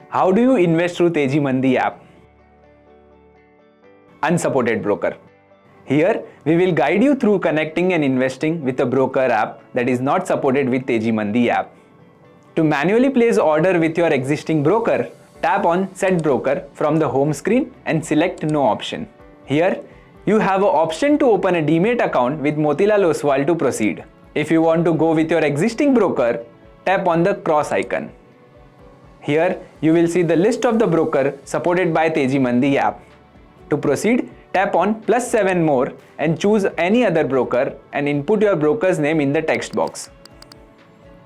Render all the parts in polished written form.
How do you invest through Teji Mandi app? Unsupported broker. Here, we will guide you through connecting and investing with a broker app that is not supported with Teji Mandi app. To manually place order with your existing broker, tap on Set Broker from the home screen and select No option. Here, you have an option to open a Demat account with Motilal Oswal to proceed. If you want to go with your existing broker, tap on the cross icon. Here, you will see the list of the broker supported by Teji Mandi app. To proceed, tap on +7 more and choose any other broker and input your broker's name in the text box.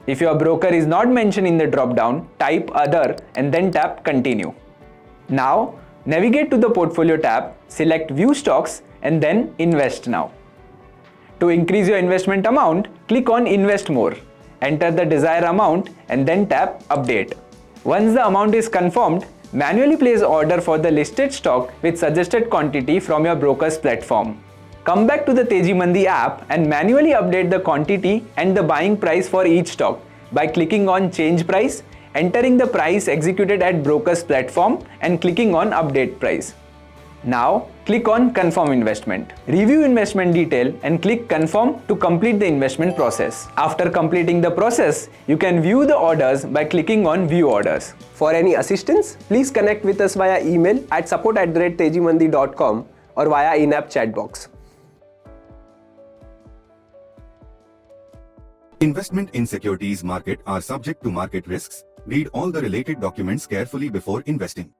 If your broker is not mentioned in the drop-down, type Other and then tap Continue. Now, navigate to the Portfolio tab, select View Stocks and then Invest Now. To increase your investment amount, click on Invest More. Enter the desired amount and then tap Update. Once the amount is confirmed, manually place order for the listed stock with suggested quantity from your broker's platform. Come back to the Teji Mandi app and manually update the quantity and the buying price for each stock by clicking on Change Price, entering the price executed at broker's platform and clicking on Update Price. Now, click on Confirm Investment. Review investment detail and click Confirm to complete the investment process. After completing the process, you can view the orders by clicking on View Orders. For any assistance, please connect with us via email at support@tejimandi.com or via in-app chat box. Investment in securities market are subject to market risks. Read all the related documents carefully before investing.